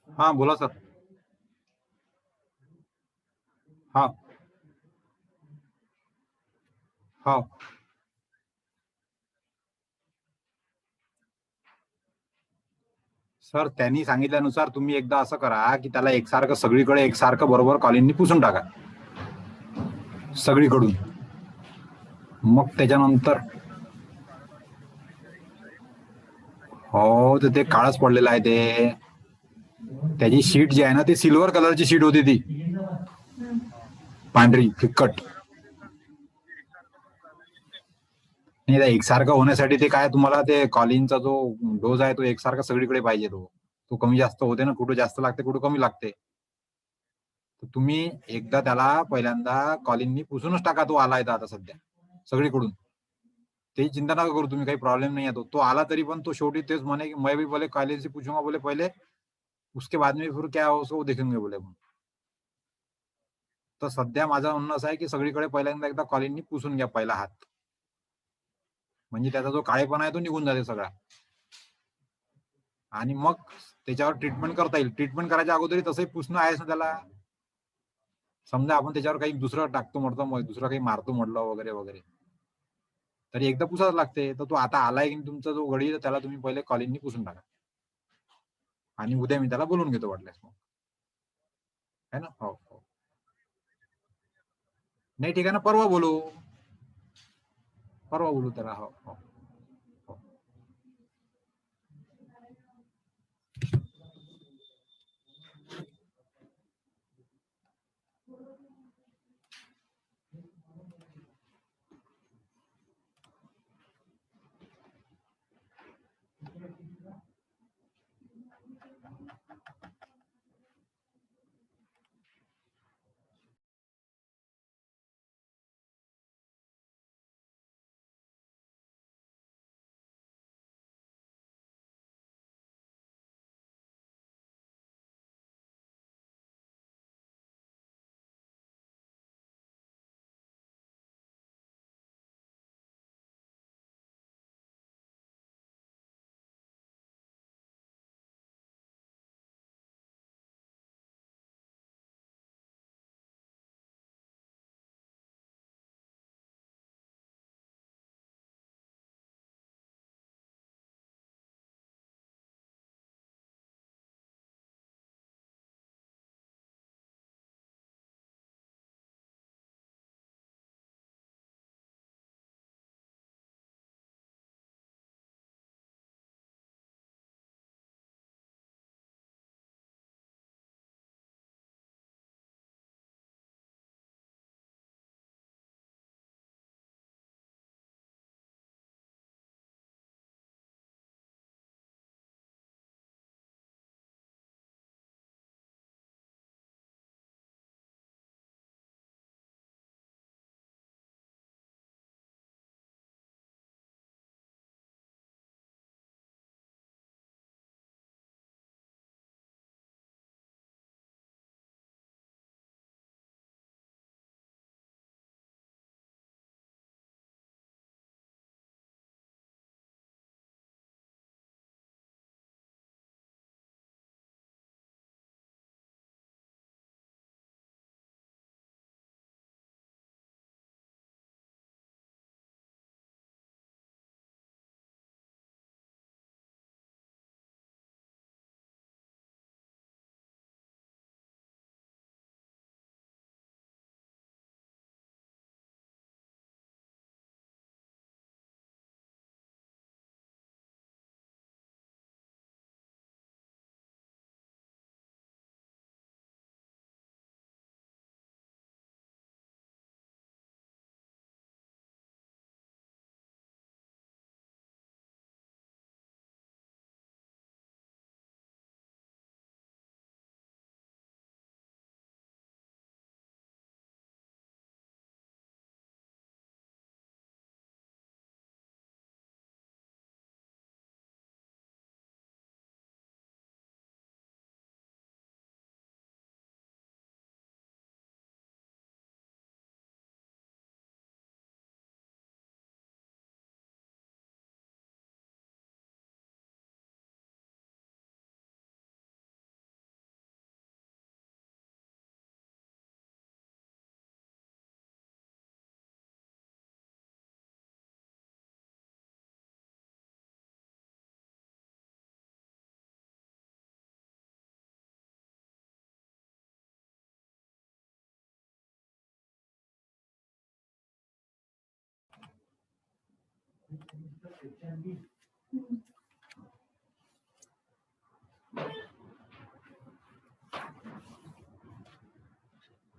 हा बोला सर. हा हा सर, त्यांनी सांगितल्यानुसार तुम्ही एकदा असं करा की त्याला एकसारखं सगळीकडे एकसारखं बरोबर कॉलिननी पुसून टाका सगळीकडून. मग त्याच्यानंतर हो, तर ते काळच पडलेलं आहे. ते त्याची शीट जी आहे ना, ती सिल्वर कलरची शीट होती, ती पांढरी फिक्कट. नाही, एकसारखं होण्यासाठी ते काय, तुम्हाला ते कॉलिनचा जो डोज आहे तो एकसारखा सगळीकडे पाहिजे. तो कमी जास्त होते ना, कुठं जास्त लागते कुठं कमी लागते. तर तुम्ही एकदा त्याला पहिल्यांदा कॉलिननी पुसूनच टाका. तो आलाय तर आता सध्या सगळीकडून. त्याची चिंता नका करू तुम्ही, काही प्रॉब्लेम नाही आहे. तो आला तरी पण तो शेवटी तेच म्हणे की मैं भी बोले कॉलिन से पूछूंगा, बोले पहिले उसके बाद में फिर क्या हो उसको देखेंगे बोले. तर सध्या माझं म्हणणं असं आहे की सगळीकडे पहिल्यांदा एकदा कॉलिननी पुसून घ्या पहिला हात, म्हणजे त्याचा जो काळेपणा आहे तो निघून जाते सगळा. आणि मग त्याच्यावर ट्रीटमेंट करता येईल. ट्रीटमेंट करायच्या अगोदर तसंही पुसणं आहेच ना त्याला. समजा आपण त्याच्यावर काही दुसरं टाकतो म्हटलं, मग दुसरं काही मारतो म्हटलं वगैरे वगैरे, तरी एकदा पुसावं लागते. तर तो आता आलाय की तुमचा जो गडी, त्याला तुम्ही पहिले कॉलिननी पुसून टाका. आणि उद्या मी त्याला बोलून घेतो वाटल्यास मग, है ना. हो हो, नाही ठीक आहे ना, परवा बोलू. परवा बोलू त्याला. हो हो.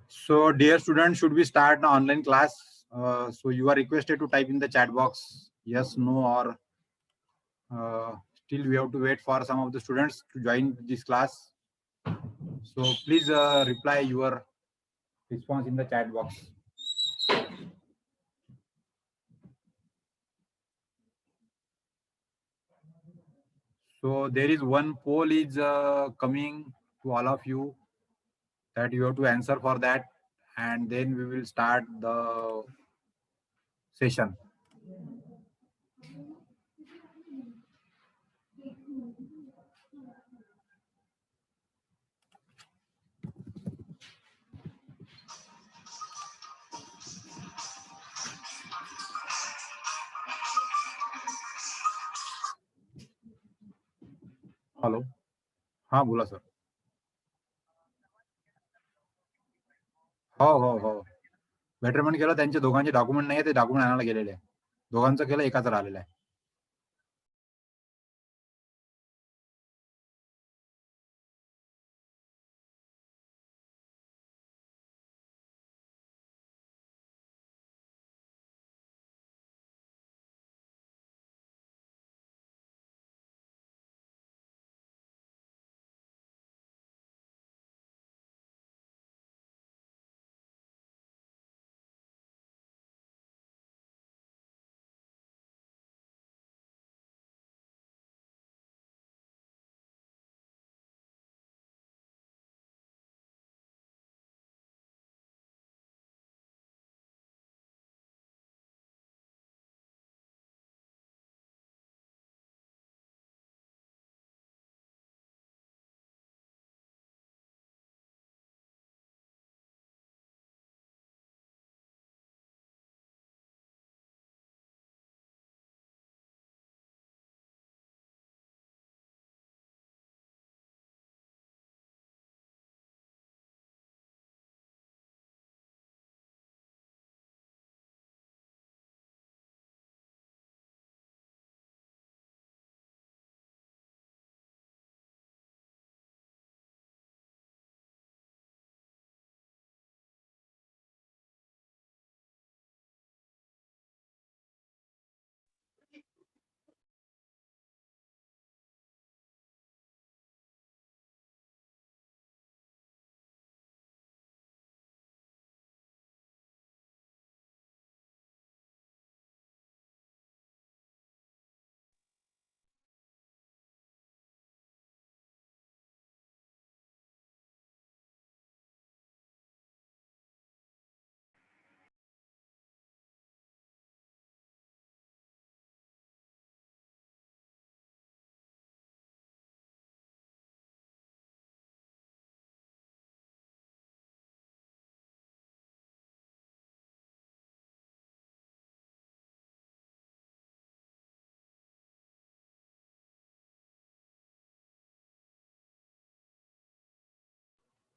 So, dear students, should we start an online class? So you are requested to type in the chat box yes, no, or still we have to wait for some of the students to join this class. So please reply your response in the chat box. So there is one poll is coming to all of you that you have to answer for that, and then we will start the session. Hello, हा बोला sir. हो हो हो, betterment केलं. त्यांचे दोघांचे document नाही, ते डॉक्युमेंट आणायला गेलेले आहे. दोघांचं केलं, एकाचं राहिलेलं आहे.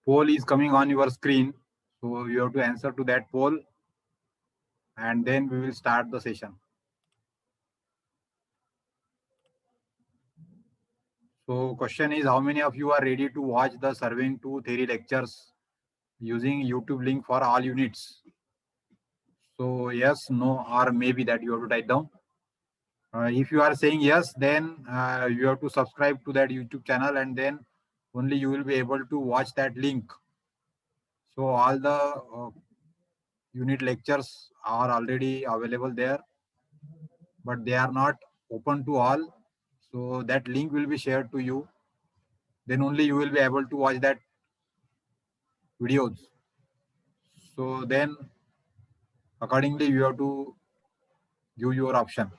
Poll is coming on your screen, so you have to answer to that poll, and then we will start the session. So question is, how many of you are ready to watch the Surveying 2 theory lectures using YouTube link for all units? So yes, no, or maybe that you have to type down. If you are saying yes, then you have to subscribe to that YouTube channel, and then only you will be able to watch that link. So all the unit lectures are already available there, but they are not open to all. So that link will be shared to you. Then only you will be able to watch that videos. So then accordingly you have to give your option.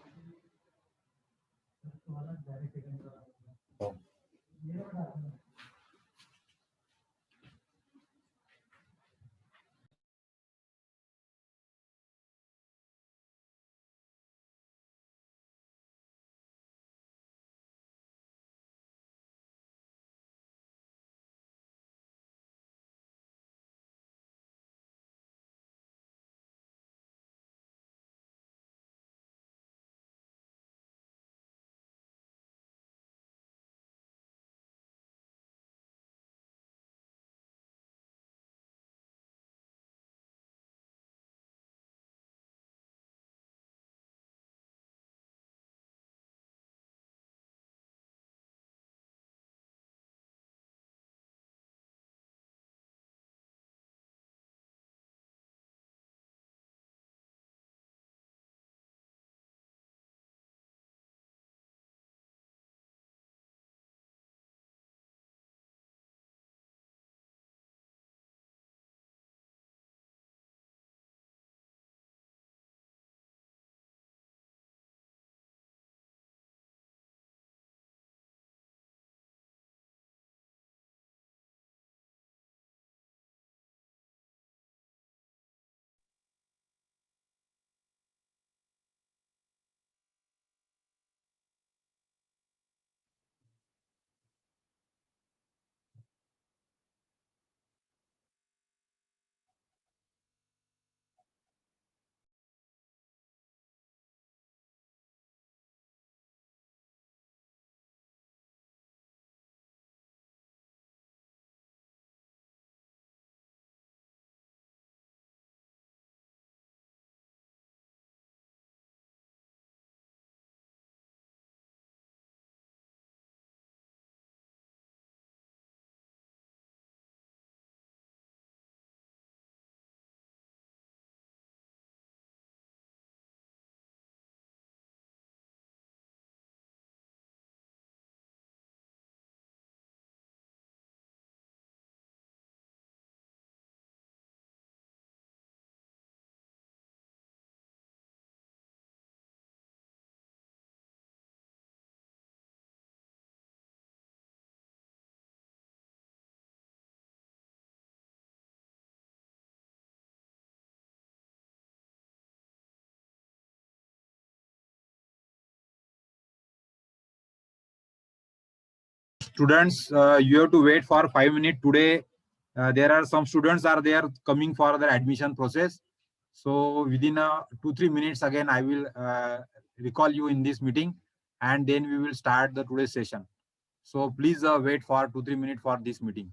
students, you have to wait for 5 minutes today. There are some students are there coming for their admission process. So within 2-3 minutes again, I will recall you in this meeting, and then we will start the today's session. So please wait for 2-3 minutes for this meeting.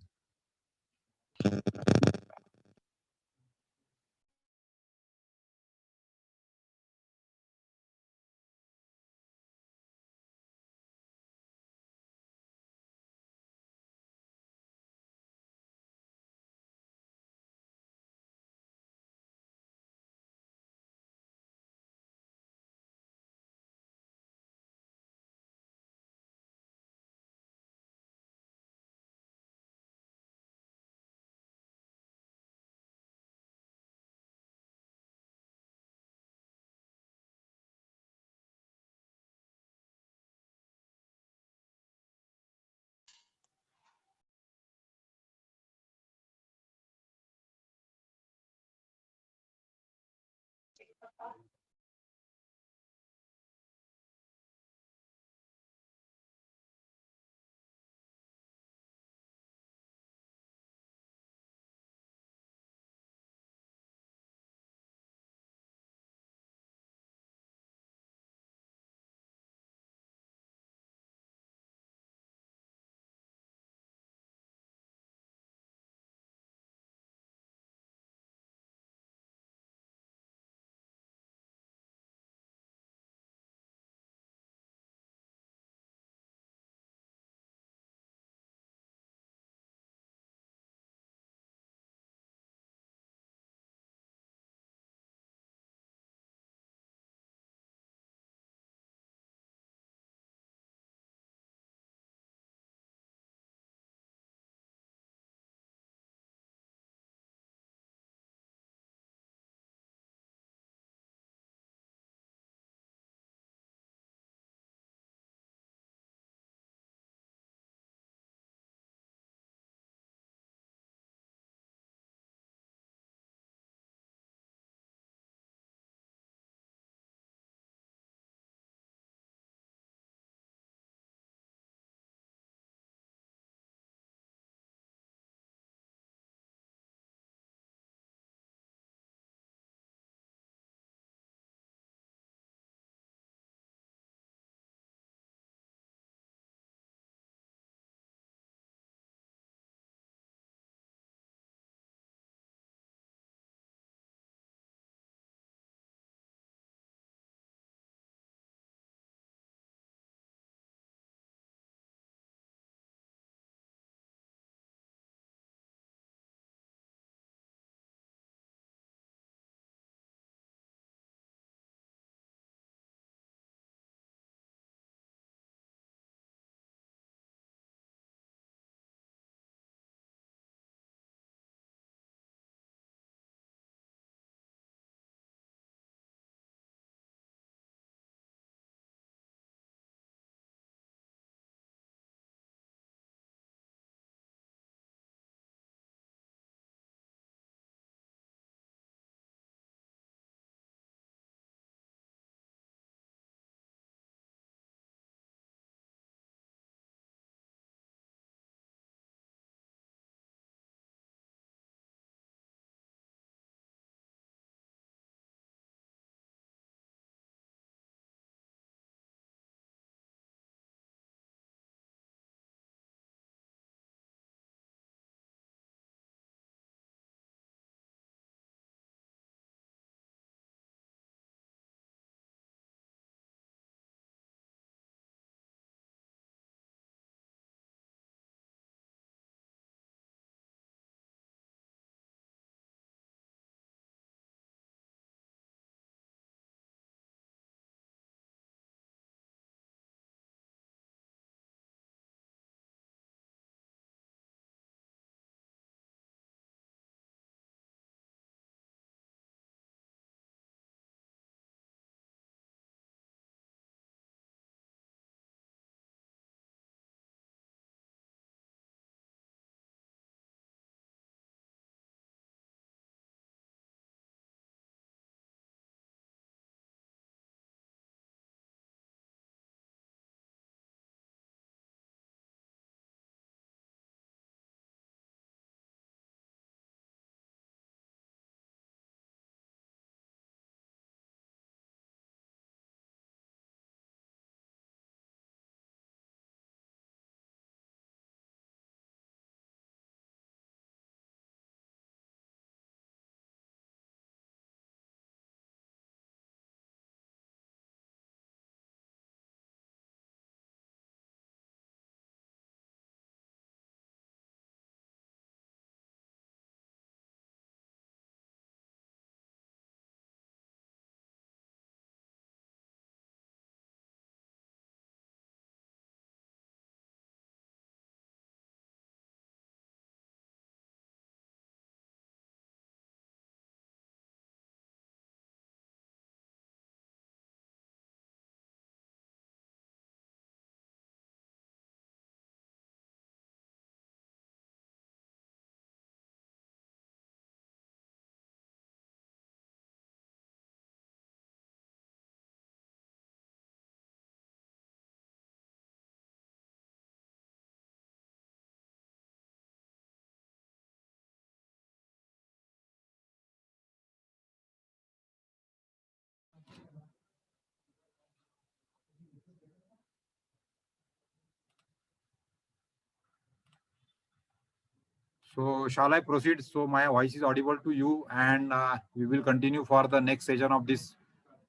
So shall I proceed? So my voice is audible to you, and we will continue for the next session of this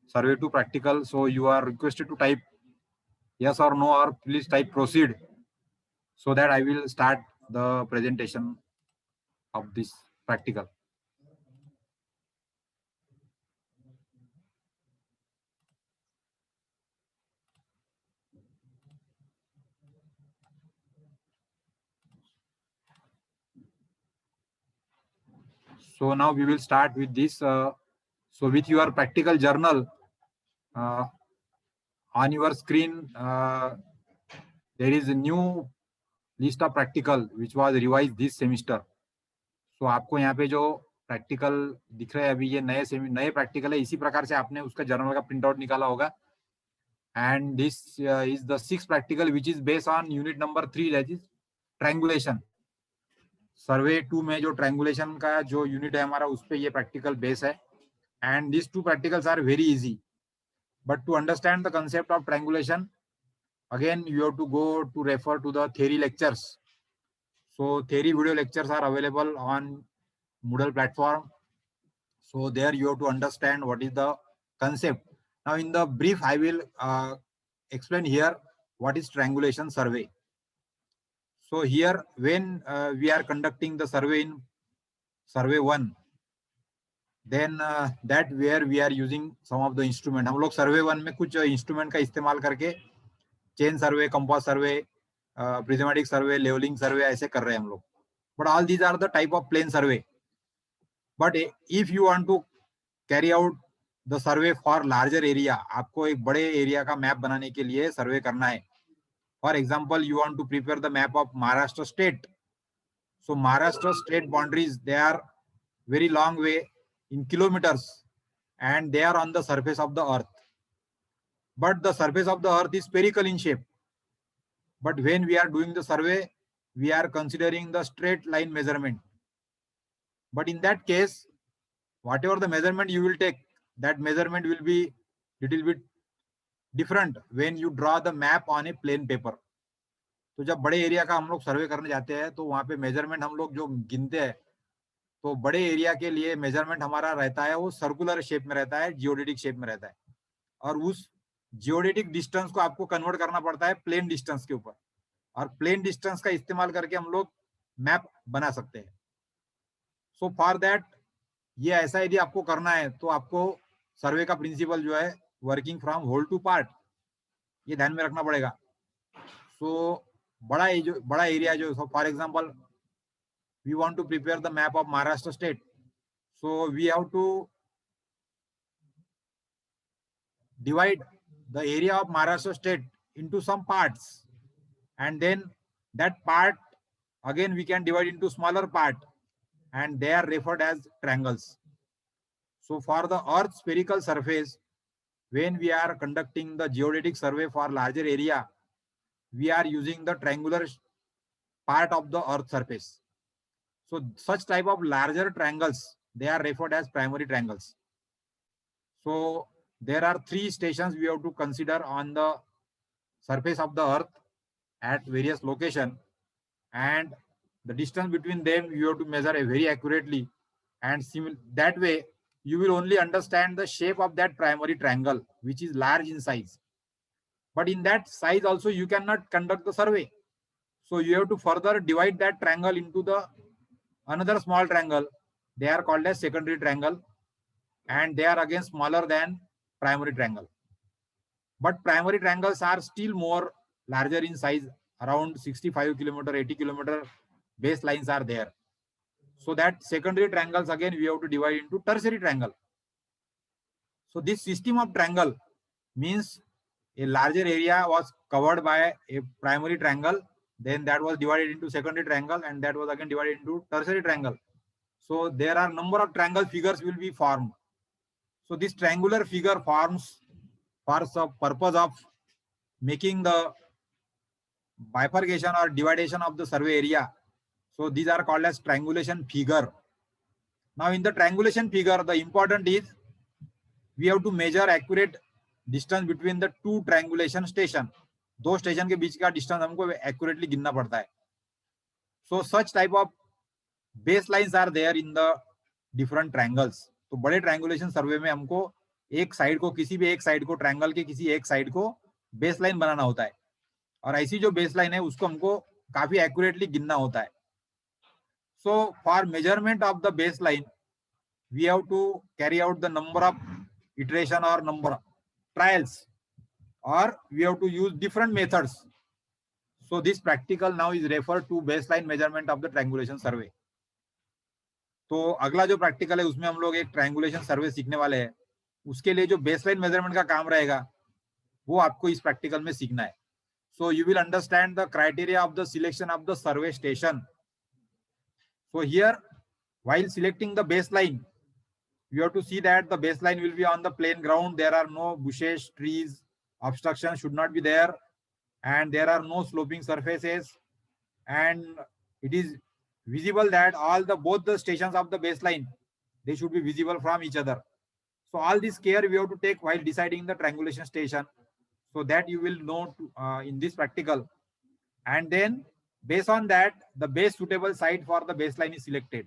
survey to practical. So you are requested to type yes or no, or please type proceed, so that I will start the presentation of this practical. So now we will start with this. So with your practical journal uh, on your screen, there is a new list of practical which was revised this semester. So आपको यहाँ पे जो practical दिख रहे हैं अभी ये नए प्रैक्टिकल है, इसी प्रकार से आपने उसका जर्नल का प्रिंट आउट निकाला होगा. And this is the sixth practical which is based on unit number 3, that is triangulation. सर्वे 2 में जो ट्रायंगुलेशन का जो यूनिट है हमारा, उस पे ये प्रैक्टिकल बेस है. And this two practicals are very easy, but to understand the concept of triangulation again you have to go to refer to the theory lectures. So theory video lectures are available on Moodle platform. So there you have to understand what is the concept. Now in the brief I will explain here what is triangulation survey. So here when we are conducting the survey in survey 1, then that where we are using some of the instrument. हम लोग survey 1 में कुछ instrument का इस्तेमाल करके chain survey, compass survey, prismatic survey, levelling survey ऐसे कर रहे हैं हम लोग. But all these are the type of plane survey. But if you want to carry out the survey for larger area, आपको एक बड़े एरिया का मैप बनाने के लिए सर्वे करना है. For example you want to prepare the map of Maharashtra state. So Maharashtra state boundaries they are very long way in kilometres and they are on the surface of the earth. But the surface of the earth is spherical in shape. But when we are doing the survey, we are considering the straight line measurement. But in that case, whatever the measurement you will take, that measurement will be little bit different when you draw the map on a plain paper. तो जब बड़े area का हम लोग सर्वे करने जाते हैं तो वहां पे मेजरमेंट हम लोग जो गिनते हैं, तो बड़े एरिया के लिए मेजरमेंट हमारा रहता है वो सर्कुलर शेप में रहता है, जियोडेटिक शेप में रहता है. और उस जियोडेटिक डिस्टेंस को आपको कन्वर्ट करना पड़ता है प्लेन डिस्टेंस के ऊपर, और प्लेन डिस्टेंस का इस्तेमाल करके हम लोग मैप बना सकते हैं. सो फॉर दैट, ये ऐसा यदि आपको करना है तो आपको सर्वे का प्रिंसिपल जो है working from whole to part, ये ध्यान में रखना पड़ेगा. सो बड़ा एरिया जो, for example we want to prepare the map of Maharashtra state. So we have to divide the area of Maharashtra state into some parts, and then that part again we can divide into smaller part, and they are referred as triangles. So for the earth spherical surface, when we are conducting the geodetic survey for larger area, we are using the triangular part of the earth surface. So such type of larger triangles, they are referred as primary triangles. So there are 3 stations we have to consider on the surface of the earth at various location, and the distance between them you have to measure very accurately, and that way you will only understand the shape of that primary triangle which is large in size. But in that size also you cannot conduct the survey, so you have to further divide that triangle into the another small triangle. They are called as secondary triangle, and they are again smaller than primary triangle. But primary triangles are still more larger in size, around 65 kilometer, 80 kilometer baselines are there. So that secondary triangles again we have to divide into tertiary triangle. So this system of triangle means a larger area was covered by a primary triangle, then that was divided into secondary triangle, and that was again divided into tertiary triangle. So there are number of triangle figures will be formed. So this triangular figure forms for the purpose of making the bifurcation or dividation of the survey area. So these are called as triangulation figure. Now in the triangulation figure, the important is we have to measure accurate distance between the 2 triangulation station. 2 station के बीच का distance हमको accurately गिनना पड़ता है. So such type of base lines are there in the different triangles. तो बड़े triangulation सर्वे में हमको एक साइड को, किसी भी एक साइड को, ट्रायंगल के किसी एक साइड को बेस लाइन बनाना होता है, और ऐसी जो बेस लाइन है उसको हमको काफी एक्यूरेटली गिनना होता है। So for measurement of the base line we have to carry out the number of iteration or number of trials, or we have to use different methods. So this practical now is referred to baseline measurement of the triangulation survey. तो अगला जो practical है उसमें हम लोग एक triangulation सर्वे सीखने वाले हैं। उसके लिए जो बेसलाइन मेजरमेंट का काम रहेगा वो आपको इस प्रैक्टिकल में सीखना है। So you will understand the criteria of the selection of the survey station. So here while selecting the baseline, you have to see that the baseline will be on the plain ground. There are no bushes, trees, obstruction should not be there, and there are no sloping surfaces, and it is visible that all the both the stations of the baseline, they should be visible from each other. So all this care we have to take while deciding the triangulation station, so that you will know in this practical, and then based on that the best suitable site for the baseline is selected.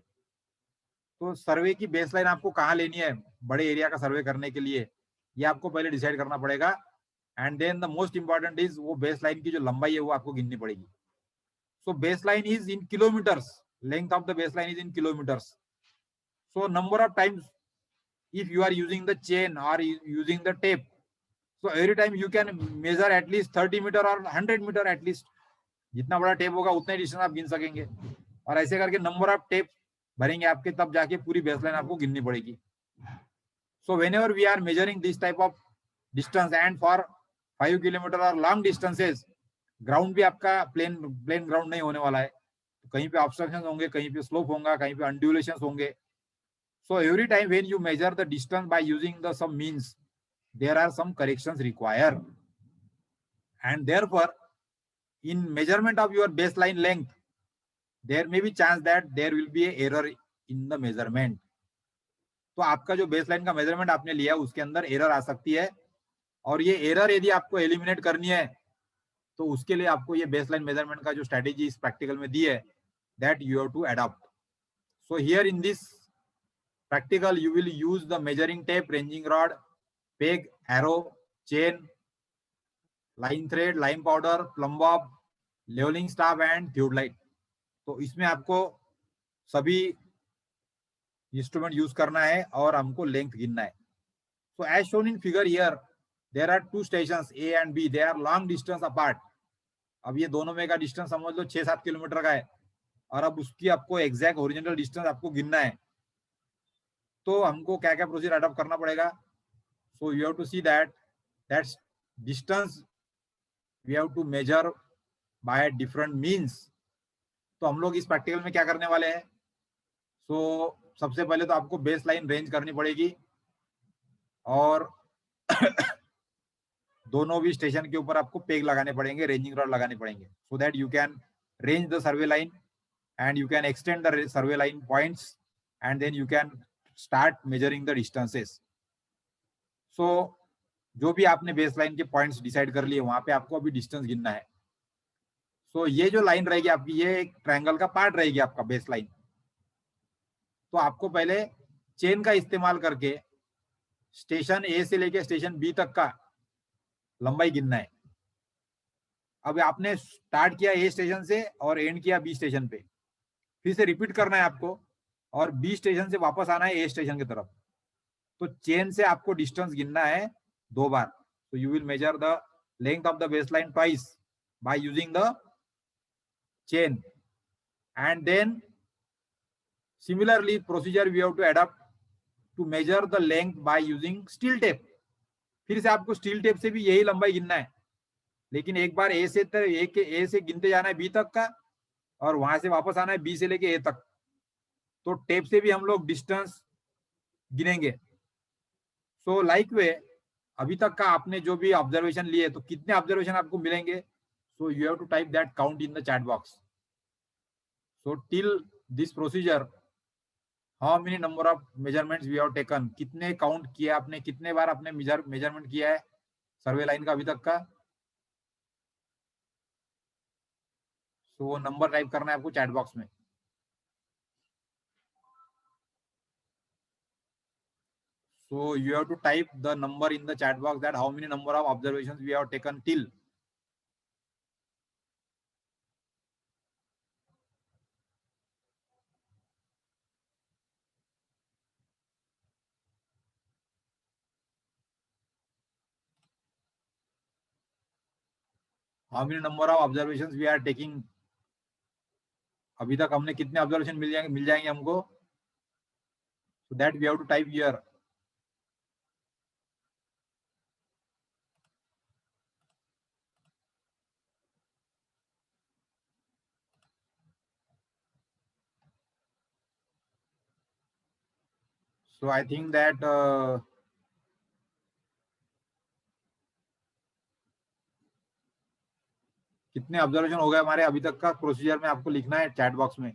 तो सर्वे की baseline आपको कहाँ लेनी है बड़े area का सर्वे करने के लिए, ये आपको पहले डिसाइड करना पड़ेगा। And then the most important is वो बेसलाइन की जो लंबाई है वो आपको गिननी पड़ेगी। So baseline is in kilometres, length of the baseline is in kilometres. So number of times if you are using the chain or using the tape, so every time you can measure at least 30 meter or 100 meter at least, जितना बड़ा tape होगा उतना ही distance आप गिन सकेंगे। और ऐसे करके नंबर ऑफ टेप भरेंगे आपके, तब जाके पूरी बेसलाइन आपको गिननी पड़ेगी। सो whenever we are measuring this type of distance and for 5 kilometre और लॉन्ग डिस्टेंसेस, ग्राउंड भी आपका प्लेन ग्राउंड नहीं होने वाला है, तो कहीं पे ऑब्स्ट्रक्शन होंगे, कहीं पे स्लोप होगा, कहीं पे अनड्यूलेशन होंगे। So every time when you measure the distance by using the some means, there are some corrections required, and therefore in measurement of your baseline length, there may be chance that there will be a error in the measurement. तो आपका जो baseline का measurement आपने लिया उसके अंदर error आ सकती है, और ये एरर यदि आपको एलिमिनेट करनी है तो उसके लिए आपको ये बेसलाइन मेजरमेंट का जो स्ट्रेटेजी इस प्रैक्टिकल में दी है, that you have to adopt. So here in this practical you will use the measuring tape, ranging rod, peg, arrow, chain, line thread, lime powder, plumb bob, leveling staff and theodolite. तो इसमें आपको सभी instrument use करना है और हमको length गिनना है। So as shown in figure here, there are two stations A and B. They are long distance apart. अब ये दोनों में का डिस्टेंस समझ लो 6-7 किलोमीटर का है, और अब उसकी आपको एग्जैक्ट ओरिजिनल डिस्टेंस आपको गिनना है। तो हमको क्या क्या प्रोसीजर अडॉप्ट करना पड़ेगा। So you have to see that distance we have to measure by different means. तो हम लोग इस प्रैक्टिकल में क्या करने वाले हैं, सो सबसे पहले तो आपको बेस लाइन रेंज करनी पड़ेगी, और दोनों भी स्टेशन के ऊपर आपको पेग लगाने पड़ेंगे, रेंजिंग रॉड लगाने पड़ेंगे, so that you can range the survey line and you can extend the survey line points, and then you can start measuring the distances. So जो भी आपने बेसलाइन के पॉइंट्स डिसाइड कर लिए वहां पे आपको अभी डिस्टेंस गिनना है। सो ये जो लाइन रहेगी आपकी, ये एक ट्रायंगल का पार्ट रहेगी आपका बेसलाइन। तो आपको पहले चेन का इस्तेमाल करके स्टेशन ए से लेके स्टेशन बी तक का लंबाई गिनना है। अब आपने स्टार्ट किया ए स्टेशन से और एंड किया बी स्टेशन पे, फिर से रिपीट करना है आपको, और बी स्टेशन से वापस आना है ए स्टेशन की तरफ। तो चेन से आपको डिस्टेंस गिनना है 2 बार। तो you will measure the length of the baseline twice by using the chain, and then similarly procedure we have to adopt to measure the length by using steel tape. फिर से आपको steel tape से भी यही लंबाई गिनना है, लेकिन एक बार ए से गिनते जाना है बी तक का, और वहां से वापस आना है बी से लेके ए तक। तो टेप से भी हम लोग डिस्टेंस गिनेंगे। सो लाइक वे अभी तक का आपने जो भी ऑब्जर्वेशन लिए, तो कितने ऑब्जर्वेशन आपको मिलेंगे, so you have to type that count in the chat box. So till this procedure how many number of measurements we have taken, कितने काउंट किया आपने, कितने बार आपने मेजरमेंट किया है सर्वे लाइन का अभी तक का। सो वो नंबर टाइप करना है आपको चैट बॉक्स में। So you have to type the number in the chat box that how many number of observations we have taken till. How many number of observations we are taking. अभी तक हमने कितने observation मिल जाएंगे हमको. So that we have to type here. So I think that कितने observation हो गए हमारे अभी तक का प्रोसीजर में आपको लिखना है चैट बॉक्स में.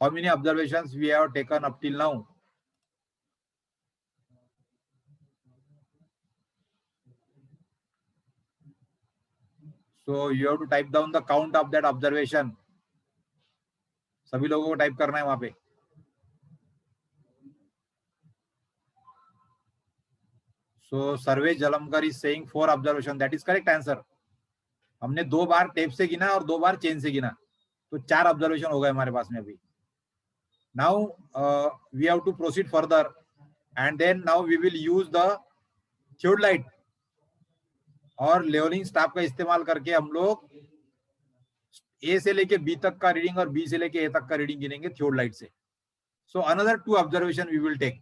How many observations we have taken up till now? So you have to type down the count of that observation. सभी लोगों को टाइप करना है वहां पे. So Sarvesh Jalamkar is saying 4 observation. That is correct answer. हमने 2 बार tape से गिना और 2 बार चेन से गिना, तो 4 ऑब्जर्वेशन हो गए हमारे पास में अभी. Now we have to proceed further, and then now we will use the theodolite और लेवलिंग स्टाफ का इस्तेमाल करके हम लोग ए से लेके बी तक का रीडिंग और बी से लेके ए तक का रीडिंग गिनेंगे थियोडोलाइट से. So another 2 observation we will take.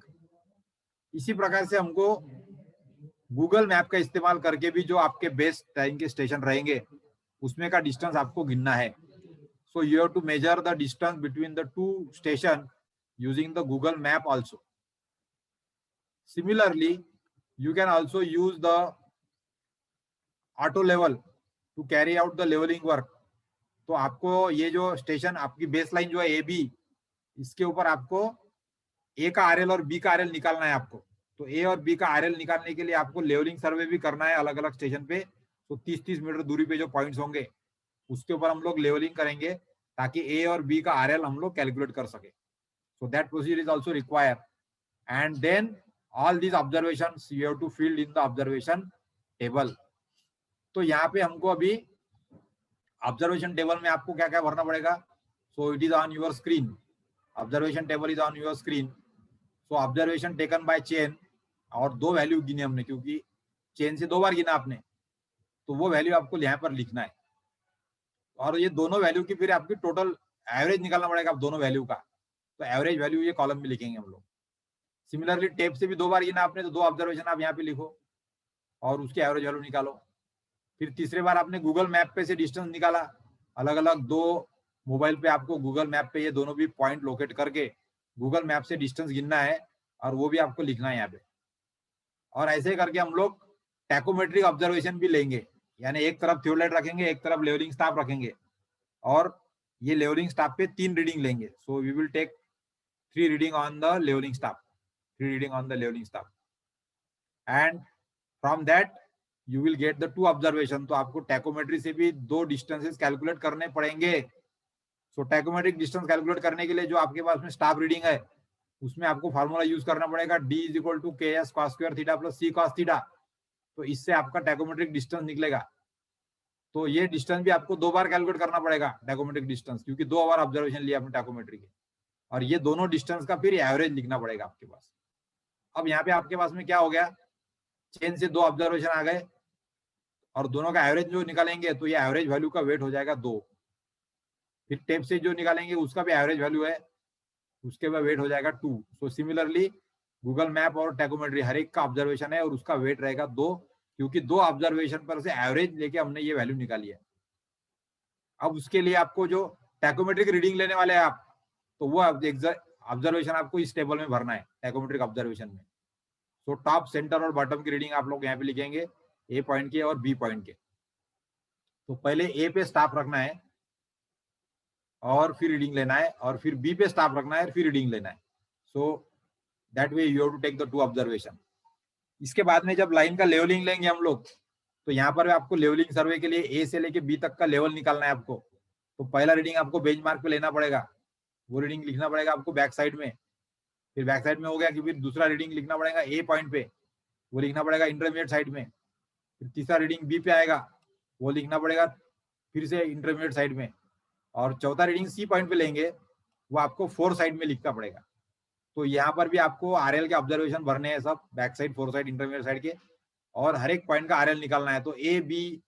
इसी प्रकार से हमको गूगल मैप का इस्तेमाल करके भी जो आपके बेस्ट टाइम के स्टेशन रहेंगे उसमें का डिस्टेंस आपको गिनना है. So you have to measure the distance between the 2 station using the Google map also. Similarly you can also use the auto level to carry out the levelling work. तो आपको ये जो स्टेशन आपकी base line जो है A B, इसके ऊपर आपको ए का आरएल और बी का आरएल निकालना है आपको. तो ए और बी का आरएल निकालने के लिए आपको लेवलिंग सर्वे भी करना है अलग अलग स्टेशन पे. तो 30-30 मीटर दूरी पे जो पॉइंट्स होंगे उसके ऊपर हम लोग लेवलिंग करेंगे ताकि ए और बी का आरएल हम लोग कैलकुलेट कर सके. So that procedure is also require. And then all these observations you have to fill in the observation table. तो यहाँ पे हमको अभी ऑब्जर्वेशन टेबल में आपको क्या क्या भरना पड़ेगा. So it is on your screen. Observation table is on your screen. So observation taken by chain, और 2 वैल्यू गिने हमने क्योंकि चेन से 2 बार गिना आपने, तो वो वैल्यू आपको यहाँ पर लिखना है. और ये दोनों वैल्यू की फिर आपकी टोटल एवरेज निकालना पड़ेगा आप दोनों वैल्यू का. तो एवरेज वैल्यू ये कॉलम में लिखेंगे हम लोग. सिमिलरली टेप से भी 2 बार गिना आपने, तो 2 ऑब्जर्वेशन आप यहाँ पे लिखो और उसकी एवरेज वैल्यू निकालो. फिर तीसरे बार आपने गूगल मैप पे से डिस्टेंस निकाला, अलग अलग 2 मोबाइल पे आपको गूगल मैप पे ये दोनों भी पॉइंट लोकेट करके गूगल मैप से डिस्टेंस गिनना है और वो भी आपको लिखना है यहाँ पे. और ऐसे करके हम लोग टैकोमेट्रिक ऑब्जर्वेशन भी लेंगे, यानी एक तरफ थियोडोलाइट रखेंगे, एक तरफ लेवलिंग स्टाफ रखेंगे, और ये लेवलिंग स्टाफ पे 3 रीडिंग लेंगे. So we will take 3 reading on the levelling staff, 3 reading on the levelling staff, and from that you will get the 2 observation. तो आपको टैकोमेट्री से भी 2 डिस्टेंसेस कैलकुलेट करने पड़ेंगे. सो टैकोमेट्रिक डिस्टेंस कैलकुलेट करने के लिए जो आपके पास में स्टाफ रीडिंग है उसमें आपको फार्मूला यूज करना पड़ेगा D = KS cos square theta plus C cos theta. तो इससे आपका टैकोमेट्रिक डिस्टेंस निकलेगा. तो ये डिस्टेंस भी आपको 2 बार कैलकुलेट करना पड़ेगा टैकोमेट्रिक डिस्टेंस, क्योंकि 2 बार ऑब्जर्वेशन लिया आपने टैकोमेट्री के, और ये दोनों डिस्टेंस का फिर एवरेज लिखना पड़ेगा आपके पास. अब यहाँ पे आपके पास में क्या हो गया, चेन से 2 ऑब्जर्वेशन आ गए और दोनों का एवरेज जो निकालेंगे तो ये एवरेज वैल्यू का वेट हो जाएगा 2. फिर टेप से जो निकालेंगे उसका भी एवरेज वैल्यू है, उसके बाद वेट हो जाएगा 2. सो सिमिलरली गूगल मैप और टैकोमेट्री हर एक का ऑब्जर्वेशन है और उसका वेट रहेगा 2, क्योंकि 2 ऑब्जर्वेशन पर से एवरेज लेके हमने ये वैल्यू निकाली है. अब उसके लिए आपको जो टैकोमेट्रिक रीडिंग लेने वाले हैं आप, तो वो ऑब्जर्वेशन आपको इस टेबल में भरना है टैकोमेट्रिक ऑब्जर्वेशन में. सो टॉप, सेंटर और बॉटम की रीडिंग आप लोग यहाँ पे लिखेंगे, ए पॉइंट के और बी पॉइंट के. तो पहले ए पे स्टाफ रखना है और फिर रीडिंग लेना है, और फिर बी पे स्टाफ रखना है और फिर रीडिंग लेना है. So that way you have to take the 2 observation. इसके बाद में जब लाइन का लेवलिंग लेंगे हम लोग, तो यहाँ पर आपको लेवलिंग सर्वे के लिए ए से लेके बी तक का लेवल निकालना है आपको। तो पहला रीडिंग आपको बेंचमार्क पे लेना पड़ेगा, वो रीडिंग लिखना पड़ेगा आपको बैक साइड में। फिर बैक साइड में हो गया कि फिर दूसरा रीडिंग लिखना पड़ेगा ए पॉइंट पे, वो लिखना पड़ेगा इंटरमीडिएट साइड में। फिर तीसरा रीडिंग बी पे आएगा, वो लिखना पड़ेगा फिर से इंटरमीडिएट साइड में। और चौथा रीडिंग सी पॉइंट पे लेंगे, वो आपको 4 साइड में लिखना पड़ेगा। तो यहाँ पर भी आपको आरएल के ऑब्जर्वेशन भरने हैं, सब back side, 4 side, intermediate side के, और हर एक पॉइंट का आरएल निकालना है। तो ए, बी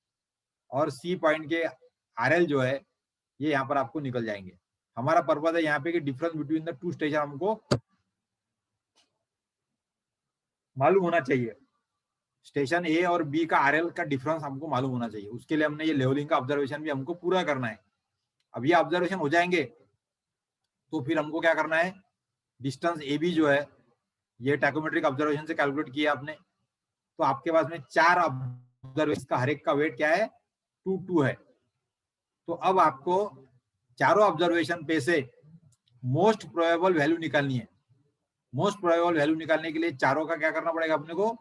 और सी पॉइंट के आरएल जो है ये यहाँ पर आपको निकल जाएंगे। हमारा पर्पज है यहाँ पे कि difference between the two station हमको मालूम होना चाहिए। स्टेशन ए और बी का आरएल का डिफरेंस हमको मालूम होना चाहिए, उसके लिए हमने ये लेवलिंग का ऑब्जर्वेशन भी हमको पूरा करना है। अब ये ऑब्जर्वेशन हो जाएंगे तो फिर हमको क्या करना है, डिस्टेंस ए बी जो है ये टैकोमेट्रिक ऑब्जर्वेशन से कैलकुलेट किया आपने। तो आपके पास में 4 ऑब्जर्वेशन का हर एक का वेट क्या है, 2 है। तो अब आपको चारों ऑब्जर्वेशन पे से मोस्ट प्रोबेबल वैल्यू निकालनी है। मोस्ट प्रोबेबल वैल्यू निकालने के लिए चारों का क्या करना पड़ेगा, अपने को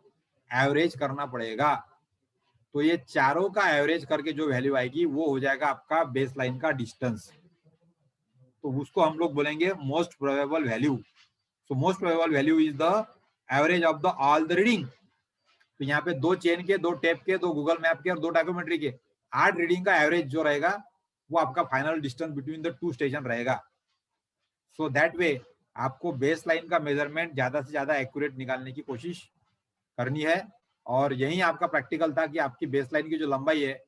एवरेज करना पड़ेगा। तो ये चारों का एवरेज करके जो वैल्यू आएगी वो हो जाएगा आपका बेस लाइन का डिस्टेंस। तो उसको हम लोग बोलेंगे most probable value. So most probable value is the average of the all the reading. तो यहाँ पे 2 चेन के, 2 टेप के, 2 गूगल मैप के और 2 टाइकोमेट्री के 8 रीडिंग का एवरेज जो रहेगा वो आपका final distance between the 2 station रहेगा। सो दैट वे आपको बेस लाइन का मेजरमेंट ज्यादा से ज्यादा एक्यूरेट निकालने की कोशिश करनी है। और यही आपका प्रैक्टिकल था कि आपकी बेस लाइन की जो लंबाई है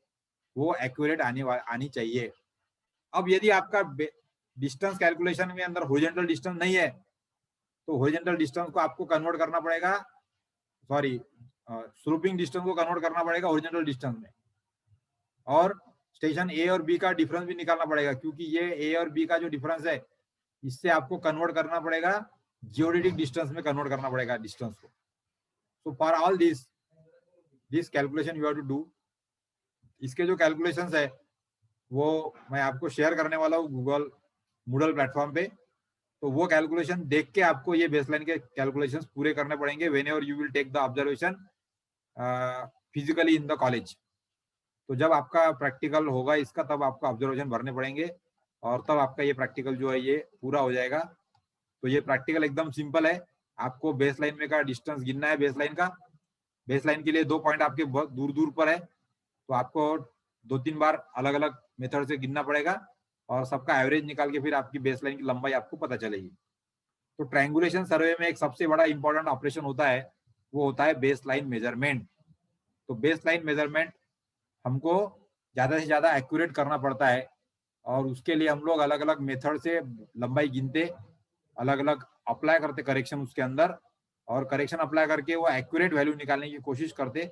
वो एक्यूरेट आनी चाहिए। अब यदि आपका डिस्टेंस कैलकुलेशन में अंदर हॉरिजॉन्टल डिस्टेंस नहीं है तो हॉरिजॉन्टल डिस्टेंस को आपको कन्वर्ट करना पड़ेगा, सॉरी स्लूपिंग डिस्टेंस को कन्वर्ट करना पड़ेगा हॉरिजॉन्टल डिस्टेंस में। और स्टेशन ए और बी का डिफरेंस भी निकालना पड़ेगा, क्योंकि ये ए और बी का जो डिफरेंस है इससे आपको कन्वर्ट करना पड़ेगा, जियोडेटिक डिस्टेंस में कन्वर्ट करना पड़ेगा डिस्टेंस को। So for all this calculation you have to do. इसके जो कैलकुलेशंस है वो मैं आपको शेयर करने वाला हूँ गूगल मूडल प्लेटफॉर्म पे। तो वो कैलकुलेशन देख के आपको ये बेसलाइन के कैलकुलेशंस पूरे करने पड़ेंगे whenever you will take the observation physically in the college. तो जब आपका प्रैक्टिकल होगा इसका तब आपको ऑब्जर्वेशन भरने पड़ेंगे और तब आपका ये प्रैक्टिकल जो है ये पूरा हो जाएगा। तो ये प्रैक्टिकल एकदम सिंपल है। आपको बेस लाइन में का डिस्टेंस गिनना है। बेस लाइन का, बेस लाइन के लिए 2 पॉइंट आपके बहुत दूर दूर पर है, तो आपको 2-3 बार अलग अलग मेथड से गिनना पड़ेगा और सबका एवरेज निकाल के फिर आपकी बेस लाइन की लंबाई आपको पता चलेगी। तो ट्रायंगुलेशन सर्वे में एक सबसे बड़ा इंपॉर्टेंट ऑपरेशन होता है, वो होता है बेस लाइन मेजरमेंट। तो बेस लाइन मेजरमेंट हमको ज्यादा से ज्यादा एक्यूरेट करना पड़ता है और उसके लिए हम लोग अलग अलग मेथड से लंबाई गिनते, अलग अलग अप्लाई करते करेक्शन उसके अंदर, और करेक्शन अप्लाई करके वो एक्यूरेट वैल्यू निकालने की कोशिश करते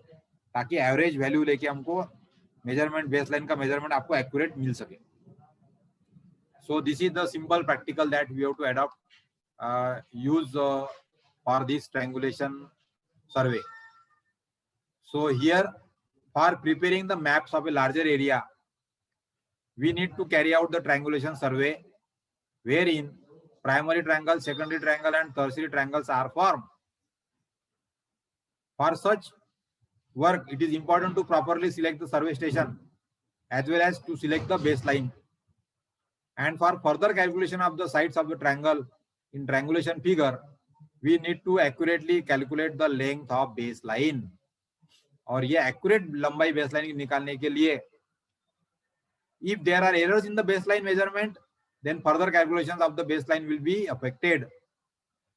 ताकि एवरेज वैल्यू लेके हमको मेजरमेंट, बेस लाइन का मेजरमेंट आपको एक्यूरेट मिल सके। So this is the simple practical that we have to adopt use for this triangulation survey. So here, for preparing the maps of a larger area, we need to carry out the triangulation survey wherein primary triangle, secondary triangle and tertiary triangles are formed. For such work, it is important to properly select the survey station as well as to select the baseline. And for further calculation of the sides of the triangle in triangulation figure, we need to accurately calculate the length of baseline. और ये accurate लंबाई baseline निकालने के लिए if there are errors in the baseline measurement, then further calculations of the baseline will be affected.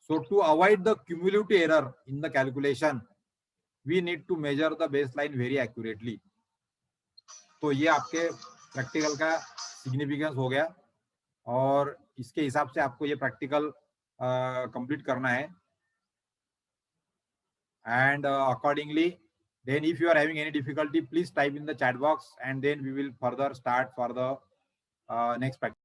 So to avoid the cumulative error in the calculation, we need to measure the baseline very accurately. तो ये आपके practical का significance हो गया और इसके हिसाब से आपको ये प्रैक्टिकल कंप्लीट करना है। And accordingly, then if you are having any difficulty, please type in the chat box and then we will further start for the next practice.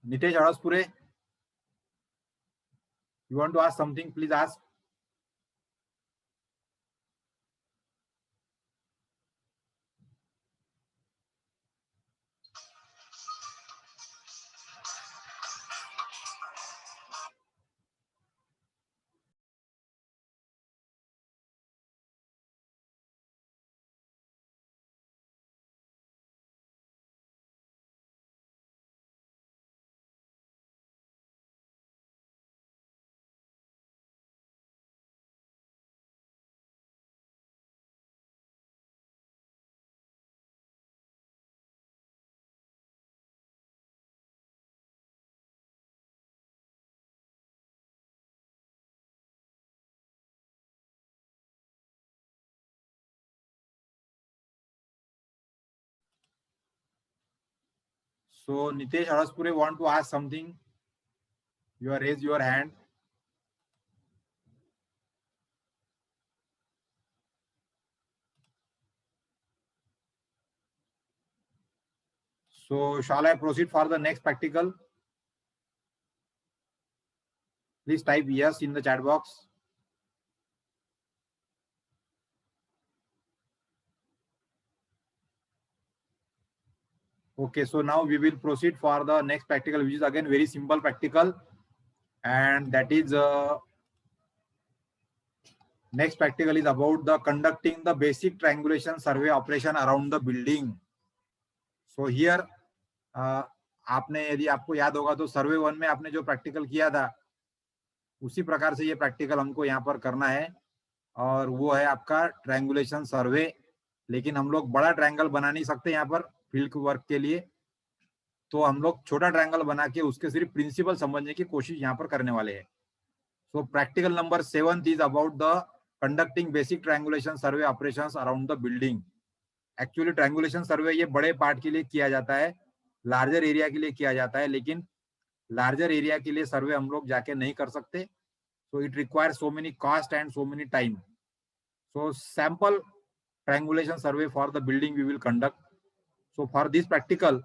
Nitesh Araspure, you want to ask something? Please ask. So Nitesh Araspure want to ask something. You are raise your hand. So shall I proceed for the next practical? Please type yes in the chat box. Okay, so now we will proceed for the next practical, which is again very simple practical, and that is next practical is about the conducting the basic triangulation survey operation around the building. So here आपने यदि आपको याद होगा तो सर्वे 1 में आपने जो practical किया था उसी प्रकार से ये प्रैक्टिकल हमको यहाँ पर करना है, और वो है आपका ट्रायंगुलेशन सर्वे। लेकिन हम लोग बड़ा ट्रायंगल बना नहीं सकते यहाँ पर फील्ड वर्क के लिए, तो हम लोग छोटा ट्रायंगल बना के उसके सिर्फ प्रिंसिपल समझने की कोशिश यहाँ पर करने वाले हैं। So practical number 7 is about the conducting basic triangulation survey operations around the building. Actually triangulation survey ये बड़े पार्ट के लिए किया जाता है, लार्जर एरिया के लिए किया जाता है, लेकिन लार्जर एरिया के लिए सर्वे हम लोग जाके नहीं कर सकते। So it requires so many cost and so many time. So sample triangulation survey for the building we will conduct. So for this practical,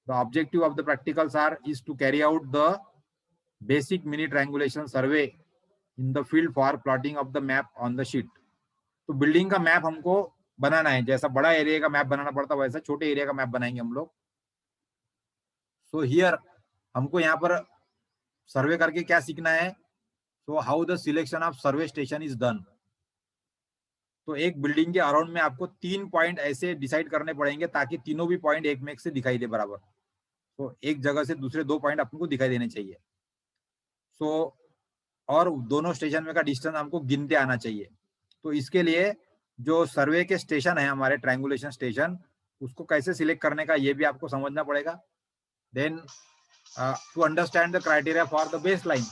the objective of the practicals is to carry out the basic mini triangulation survey in the field for plotting of the map on the sheet. तो building का map हमको बनाना है, जैसा बड़ा area का map बनाना पड़ता है वैसा छोटे एरिया का मैप बनाएंगे हम लोग। सो हियर हमको यहाँ पर सर्वे करके क्या सीखना है, so how the selection of survey station is done. तो एक बिल्डिंग के अराउंड में आपको 3 पॉइंट ऐसे डिसाइड करने पड़ेंगे ताकि तीनों भी पॉइंट एक में एक से दिखाई दे बराबर। तो एक जगह से दूसरे 2 पॉइंट आपको दिखाई देने चाहिए। सो और दोनों स्टेशन में का डिस्टेंस हमको गिनते आना चाहिए। तो इसके लिए जो सर्वे के स्टेशन है हमारे ट्रायंगुलेशन स्टेशन, उसको कैसे सिलेक्ट करने का ये भी आपको समझना पड़ेगा। Then to understand the criteria for the base line,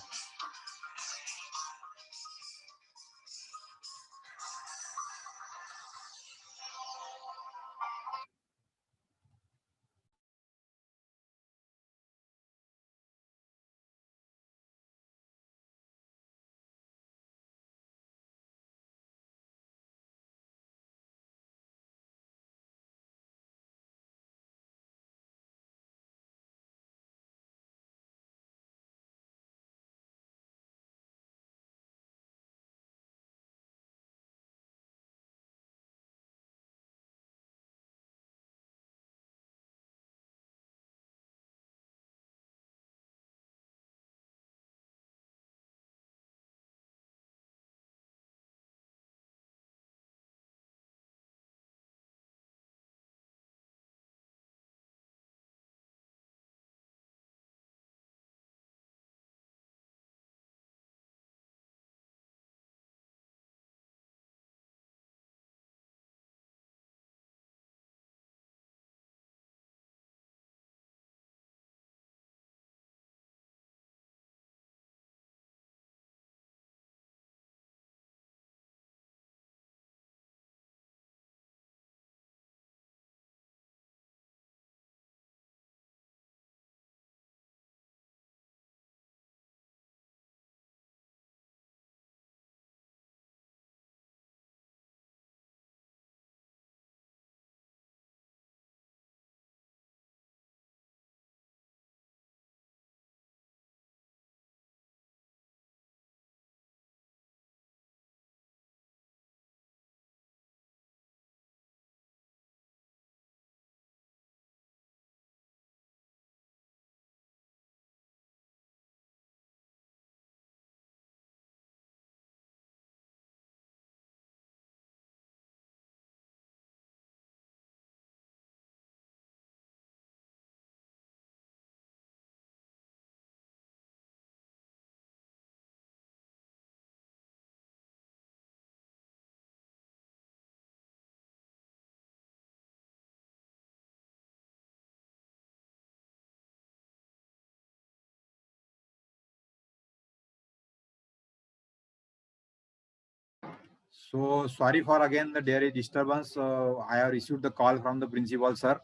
So sorry for again the there is disturbance. I have received the call from the principal sir.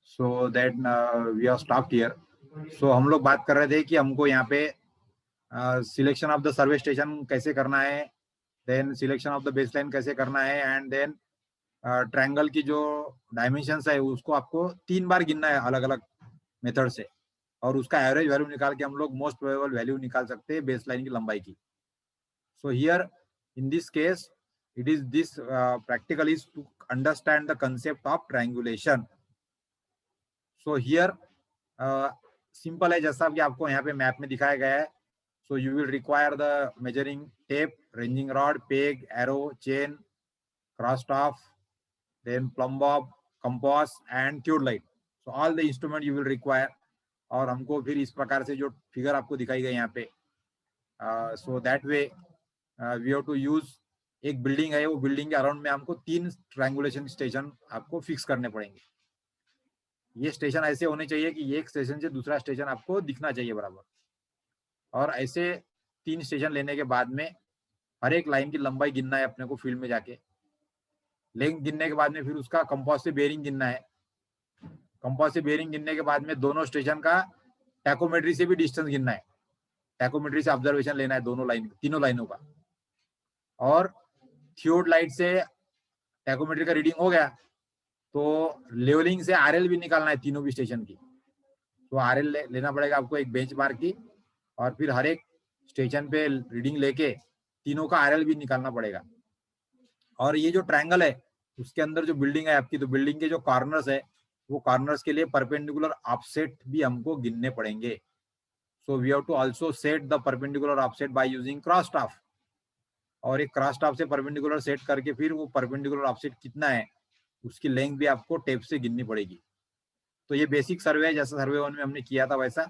So that we have stopped here. So हम लोग बात कर रहे थे कि हमको यहाँ पे selection of the survey station कैसे करना है, then selection of the baseline कैसे करना है, एंड देन ट्रायंगल की जो डायमेंशंस है उसको आपको 3 बार गिनना है अलग अलग मेथड से, और उसका एवरेज वैल्यू निकाल के हम लोग मोस्ट प्रोबेबल वैल्यू निकाल सकते हैं बेसलाइन की लंबाई की. So here in this case it is this practical is to understand the concept of triangulation. So here simple है, जैसा कि आपको यहाँ पे मैप में दिखाया गया है. So you will require the measuring tape, ranging rod, peg, arrow, chain, cross staff, then plumb bob, compass and theodolite. So all the instrument you will require. और हमको फिर इस प्रकार से जो फिगर आपको दिखाई गई यहाँ पे, so that way we have to use, एक बिल्डिंग है, वो बिल्डिंग के अराउंड में हमको 3 ट्रायंगुलेशन स्टेशन आपको फिक्स करने पड़ेंगे. ये स्टेशन ऐसे होने चाहिए कि एक स्टेशन से दूसरा स्टेशन आपको दिखना चाहिए बराबर, और ऐसे 3 स्टेशन लेने के बाद में हर एक लाइन की लंबाई गिनना है अपने को फील्ड में जाके. लेंथ गिनने के बाद में फिर उसका कंपास से बेरिंग गिनना है. कंपास से बेरिंग गिनने के बाद में दोनों स्टेशन का टैकोमेट्री से भी डिस्टेंस गिनना है. टैकोमेट्री से ऑब्जर्वेशन लेना है दोनों लाइन, तीनों लाइनों का. और थियोडलाइट से टैकोमेट्री का रीडिंग हो गया तो लेवलिंग से आरएल भी निकालना है तीनों भी स्टेशन की. तो आरएल लेना पड़ेगा आपको एक बेंचमार्क की, और फिर हर एक स्टेशन पे रीडिंग लेके तीनों का आरएल भी निकालना पड़ेगा. और ये जो ट्रायंगल है उसके अंदर जो बिल्डिंग है आपकी, तो बिल्डिंग के जो कॉर्नर्स है वो कॉर्नर्स के लिए परपेंडिकुलर ऑफसेट भी हमको गिनने पड़ेंगे. So we have to also set the perpendicular offset by using cross staff. और एक क्रॉस स्टाफ से परपेंडिकुलर सेट करके फिर वो परपेंडिकुलर ऑफसेट कितना है उसकी लेंथ भी आपको टेप से गिननी पड़ेगी. तो ये बेसिक सर्वे है, जैसा सर्वे 1 में हमने किया था वैसा.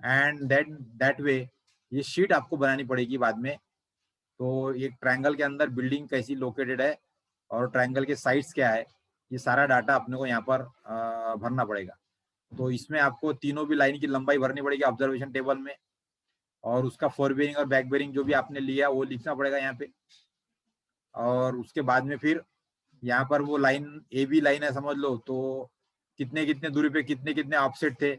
एंड दैट वे ये शीट आपको बनानी पड़ेगी बाद में. तो एक ट्रायंगल के अंदर बिल्डिंग कैसी लोकेटेड है और ट्रायंगल के साइड्स क्या है, ये सारा डाटा अपने को यहाँ पर भरना पड़ेगा. तो इसमें आपको तीनों भी लाइन की लंबाई भरनी पड़ेगी ऑब्जर्वेशन टेबल में, और उसका फोर बेरिंग और बैक बेरिंग जो भी आपने लिया वो लिखना पड़ेगा यहाँ पे. और उसके बाद में फिर यहाँ पर वो लाइन ए बी लाइन है समझ लो, तो कितने कितने दूरी पे कितने कितने ऑफसेट थे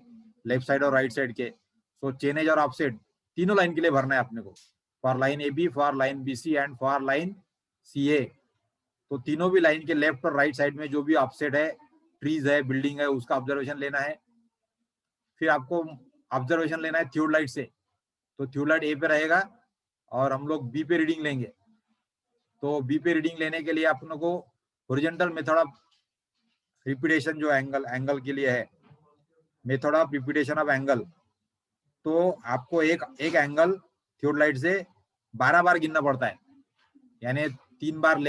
लेफ्ट साइड और राइट साइड के. सो चेनेज और ऑफसेट तीनों लाइन के लिए भरना है अपने को, for line A B, for line B C and for line C A. तो तीनों भी लाइन के लेफ्ट और राइट साइड में जो भी ऑफसेट है, ट्रीज है, बिल्डिंग है, उसका ऑब्जर्वेशन लेना है. फिर आपको ऑब्जर्वेशन लेना है थियोडलाइट से. तो थियोडलाइट ए पे रहेगा और हम लोग बी पे रीडिंग लेंगे. तो बी पे रीडिंग लेने के लिए अपने को हॉरिजॉन्टल मेथड ऑफ रिपीटेशन जो एंगल के लिए है, method of repetition of angle. तो आपको एक एंगल थियोडलाइट से 12 बार गिनना पड़ता है, यानी 3 बार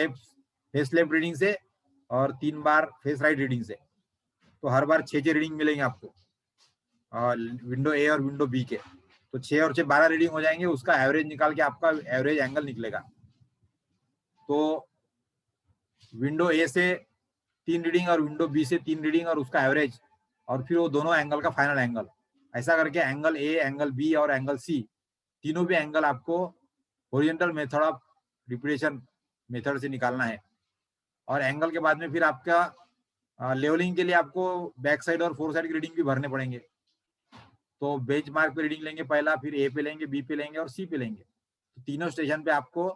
फेस लेफ्ट रीडिंग से और 3 बार फेस राइट रीडिंग से. तो हर बार 6 रीडिंग मिलेंगे आपको विंडो ए और विंडो बी के. तो 6 और 6 12 रीडिंग हो जाएंगे, उसका एवरेज निकाल के आपका एवरेज एंगल निकलेगा. तो विंडो ए से 3 रीडिंग और विंडो बी से 3 रीडिंग और उसका एवरेज, और फिर वो दोनों एंगल का फाइनल एंगल. ऐसा करके एंगल ए, एंगल बी और एंगल सी, तीनों भी एंगल आपको horizontal method of repetition method से निकालना है. और एंगल के बाद में फिर आपका लेवलिंग के लिए आपको बैक साइड और फोर साइड की रीडिंग भी भरने पड़ेंगे. तो बेंचमार्क पे रीडिंग लेंगे पहला, फिर ए पे लेंगे, बी पे लेंगे और सी पे लेंगे. तो तीनों स्टेशन पे आपको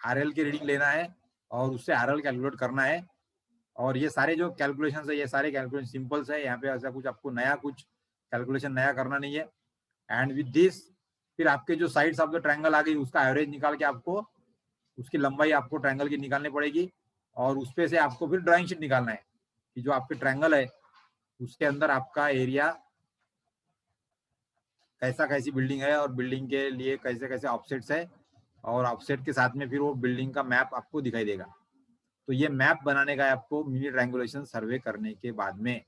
आरएल की रीडिंग लेना है और उससे आरएल कैलकुलेट करना है. और ये सारे जो कैलकुलेशन है, ये सारे कैलकुलेशन सिंपल्स है. यहाँ पे ऐसा कुछ आपको कुछ कैलकुलेशन नया करना नहीं है. एंड विद दिस फिर आपके जो साइड्स ऑफ द ट्रायंगल आ गई, उसका एवरेज निकाल के आपको उसकी लंबाई आपको ट्रायंगल की निकालनी पड़ेगी. और उस पे से आपको फिर ड्राइंग शीट निकालना है कि जो आपके ट्रायंगल है उसके अंदर आपका एरिया कैसी बिल्डिंग है और बिल्डिंग के लिए कैसे कैसे ऑफसेट्स है, और ऑफसेट के साथ में फिर वो बिल्डिंग का मैप आपको दिखाई देगा. तो ये मैप बनाने का है आपको मिनी ट्रायंगुलेशन सर्वे करने के बाद में.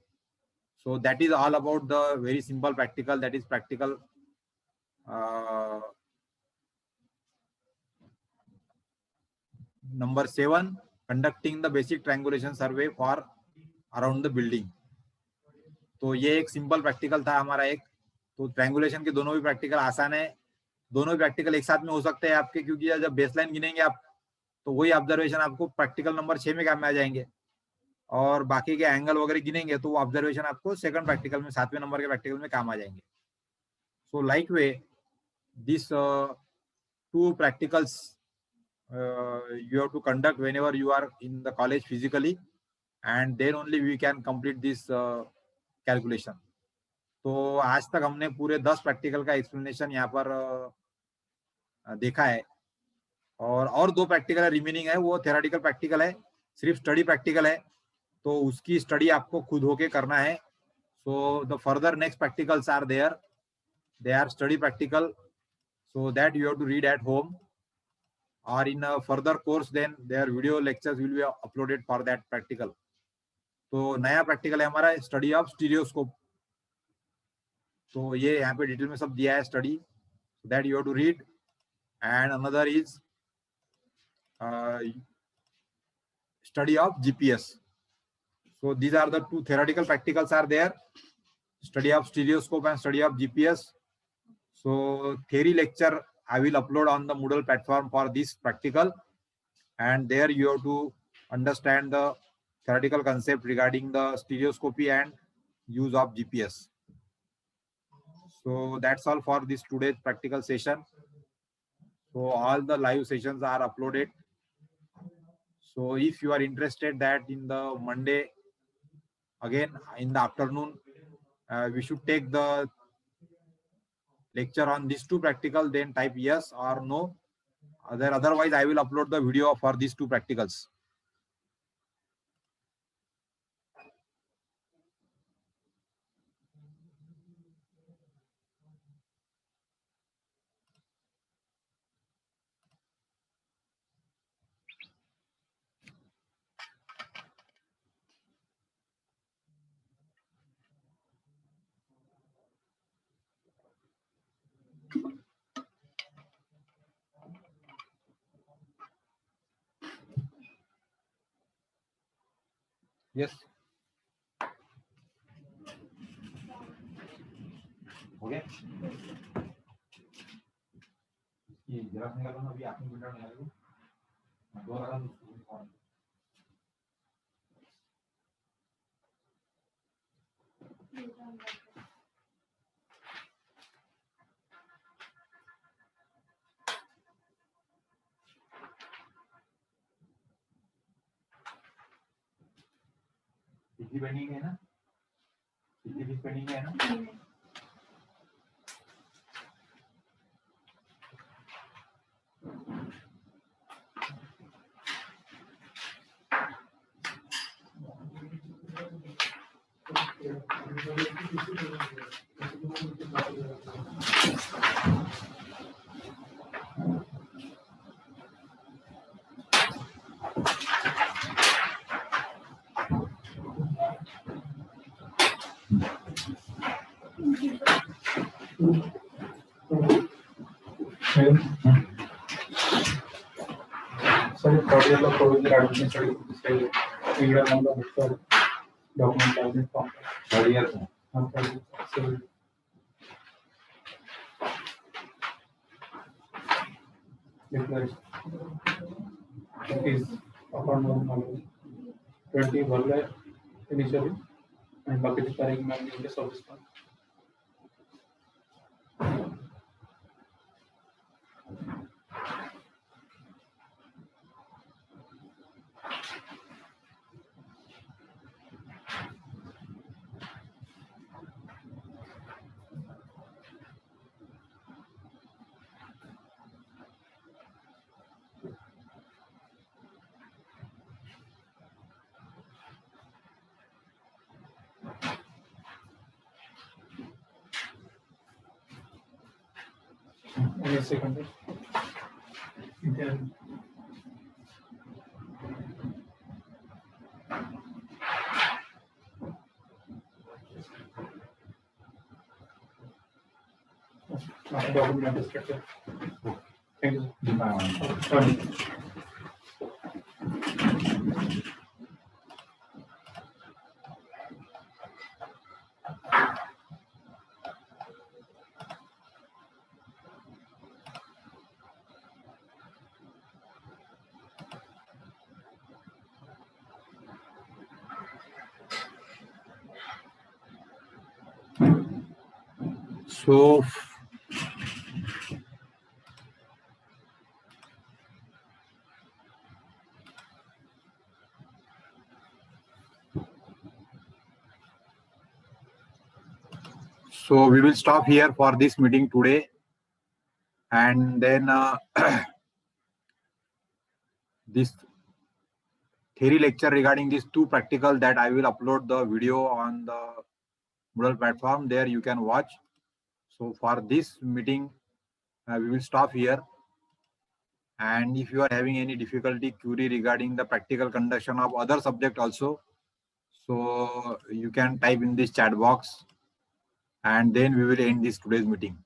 So that is all about the very simple practical, that is practical number 7, conducting the basic triangulation survey for around the building. तो ये एक सिंपल प्रैक्टिकल था हमारा एक. तो ट्रायंगुलेशन के दोनों भी प्रैक्टिकल आसान है, दोनों भी प्रैक्टिकल एक साथ में हो सकते हैं आपके, क्योंकि जब बेसलाइन गिनेंगे आप तो वही ऑब्जर्वेशन आपको प्रैक्टिकल नंबर 6 में काम में आ जाएंगे, और बाकी के एंगल वगैरह गिनेंगे तो वो ऑब्जर्वेशन आपको सेकंड प्रैक्टिकल में 7वें नंबर के प्रैक्टिकल में काम आ जाएंगे. So like way this 2 practicals you have to conduct whenever you are in the college physically, and then only we can complete this calculation. तो आज तक हमने पूरे 10 प्रैक्टिकल का एक्सप्लेनेशन यहाँ पर देखा है, और 2 प्रैक्टिकल रिमेनिंग है, वो थेरेटिकल प्रैक्टिकल है, सिर्फ स्टडी प्रैक्टिकल है, तो उसकी स्टडी आपको खुद होके करना है. So the further next practicals are there, they are study practical, so that you have to read at home, or in a further course then their video lectures will be uploaded for that practical. तो नया practical है हमारा study of stereoscope. तो ये यहाँ पे detail में सब दिया है study, that you have to read. And another is study of GPS. So these are the 2 theoretical practicals are there, study of stereoscope and study of GPS. So theory lecture I will upload on the Moodle platform for this practical, and there you have to understand the theoretical concept regarding the stereoscopy and use of GPS. So that's all for this today's practical session. So all the live sessions are uploaded. So if you are interested that in the Monday again in the afternoon we should take the lecture on these 2 practical, then type yes or no. Otherwise I will upload the video for these 2 practicals. Yes. Okay. ये graph निकालो ना, अभी आपने print out निकालो, दो लगा दो. कितनी पेंडिंग है ना, कितनी फीस पेंडिंग है ना. सर प्रोजेक्ट लो प्रोजेक्ट एडमिशन स्टडी ईड़ा number sir document licence form बढ़िया था. हां sir declaration is account number 20 भरले initially and बाकी तारीख में हमने सर्विस का second then document structure. Thank you. So we will stop here for this meeting today, and then this theory lecture regarding these two practical that I will upload the video on the Moodle platform. There you can watch. So for this meeting, we will stop here. And if you are having any difficulty query regarding the practical conduction of other subject also, so you can type in this chat box, and then we will end this today's meeting.